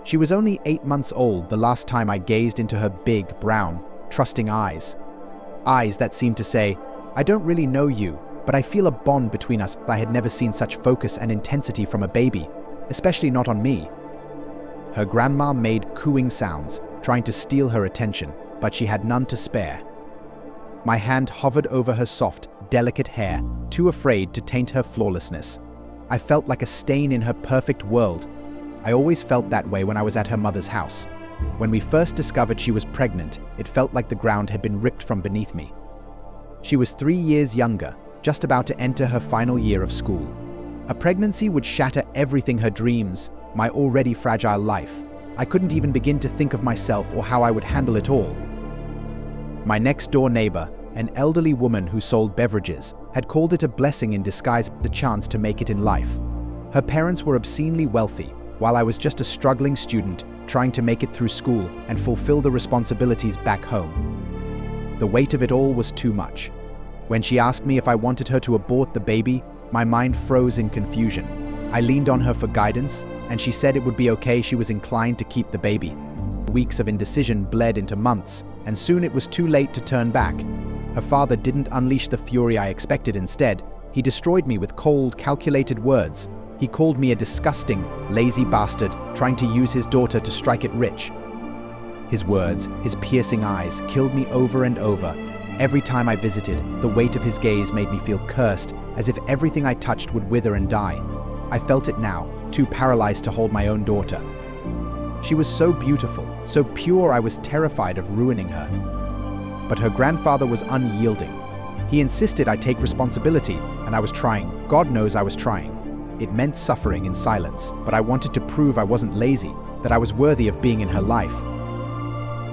She was only 8 months old the last time I gazed into her big, brown, trusting eyes. Eyes that seemed to say, "I don't really know you, but I feel a bond between us." I had never seen such focus and intensity from a baby, especially not on me. Her grandma made cooing sounds, trying to steal her attention, but she had none to spare. My hand hovered over her soft, delicate hair, too afraid to taint her flawlessness. I felt like a stain in her perfect world. I always felt that way when I was at her mother's house. When we first discovered she was pregnant, it felt like the ground had been ripped from beneath me. She was 3 years younger, just about to enter her final year of school. A pregnancy would shatter everything: her dreams, my already fragile life. I couldn't even begin to think of myself or how I would handle it all. My next-door neighbor, an elderly woman who sold beverages, had called it a blessing in disguise, the chance to make it in life. Her parents were obscenely wealthy, while I was just a struggling student trying to make it through school and fulfill the responsibilities back home. The weight of it all was too much. When she asked me if I wanted her to abort the baby, my mind froze in confusion. I leaned on her for guidance, and she said it would be okay. She was inclined to keep the baby. Weeks of indecision bled into months, and soon it was too late to turn back. Her father didn't unleash the fury I expected. Instead, he destroyed me with cold, calculated words. He called me a disgusting, lazy bastard trying to use his daughter to strike it rich. His words, his piercing eyes, killed me over and over. Every time I visited, the weight of his gaze made me feel cursed, as if everything I touched would wither and die. I felt it now, too paralyzed to hold my own daughter. She was so beautiful, so pure, I was terrified of ruining her. But her grandfather was unyielding. He insisted I take responsibility, and I was trying. God knows I was trying. It meant suffering in silence, but I wanted to prove I wasn't lazy, that I was worthy of being in her life.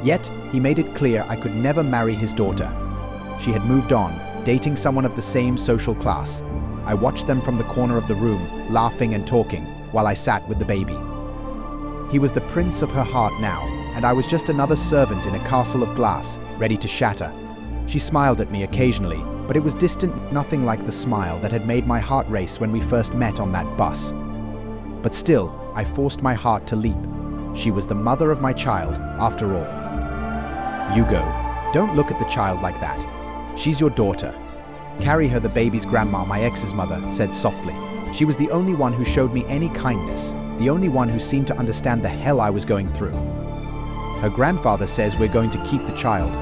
Yet, he made it clear I could never marry his daughter. She had moved on, dating someone of the same social class. I watched them from the corner of the room, laughing and talking, while I sat with the baby. He was the prince of her heart now, and I was just another servant in a castle of glass, ready to shatter. She smiled at me occasionally, but it was distant, nothing like the smile that had made my heart race when we first met on that bus. But still, I forced my heart to leap. She was the mother of my child, after all. Hugo, don't look at the child like that. She's your daughter. Carry her. The baby's grandma, my ex's mother, said softly. She was the only one who showed me any kindness, the only one who seemed to understand the hell I was going through. Her grandfather says we're going to keep the child.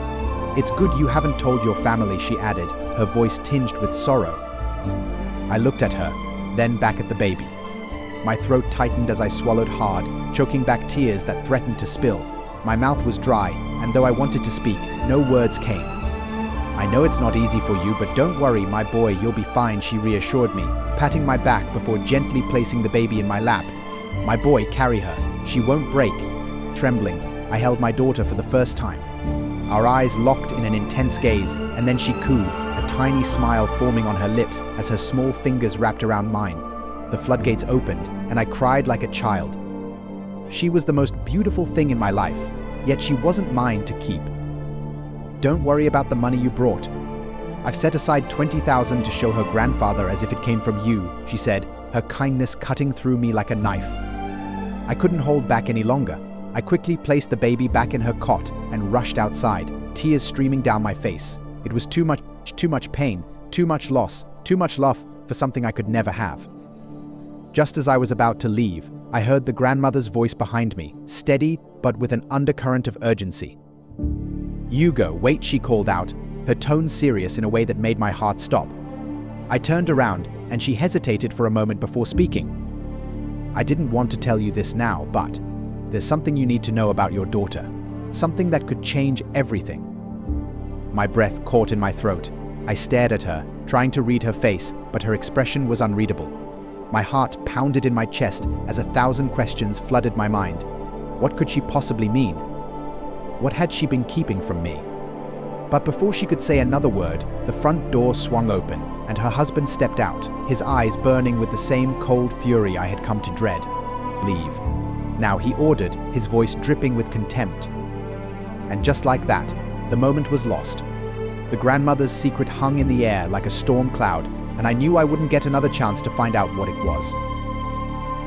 It's good you haven't told your family, she added, her voice tinged with sorrow. I looked at her, then back at the baby. My throat tightened as I swallowed hard, choking back tears that threatened to spill. My mouth was dry, and though I wanted to speak, no words came. I know it's not easy for you, but don't worry, my boy, you'll be fine, she reassured me, patting my back before gently placing the baby in my lap. My boy, carry her. She won't break. Trembling, I held my daughter for the first time. Our eyes locked in an intense gaze, and then she cooed, a tiny smile forming on her lips as her small fingers wrapped around mine. The floodgates opened, and I cried like a child. She was the most beautiful thing in my life, yet she wasn't mine to keep. Don't worry about the money you brought. I've set aside $20,000 to show her grandfather as if it came from you, she said, her kindness cutting through me like a knife. I couldn't hold back any longer. I quickly placed the baby back in her cot and rushed outside, tears streaming down my face. It was too much pain, too much loss, too much love for something I could never have. Just as I was about to leave, I heard the grandmother's voice behind me, steady but with an undercurrent of urgency. Hugo, wait, she called out, her tone serious in a way that made my heart stop. I turned around, and she hesitated for a moment before speaking. I didn't want to tell you this now, but there's something you need to know about your daughter. Something that could change everything. My breath caught in my throat. I stared at her, trying to read her face, but her expression was unreadable. My heart pounded in my chest as 1,000 questions flooded my mind. What could she possibly mean? What had she been keeping from me? But before she could say another word, the front door swung open, and her husband stepped out, his eyes burning with the same cold fury I had come to dread. Leave. Now, he ordered, his voice dripping with contempt. And just like that, the moment was lost. The grandmother's secret hung in the air like a storm cloud, and I knew I wouldn't get another chance to find out what it was.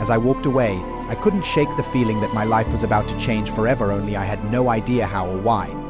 As I walked away, I couldn't shake the feeling that my life was about to change forever, only I had no idea how or why.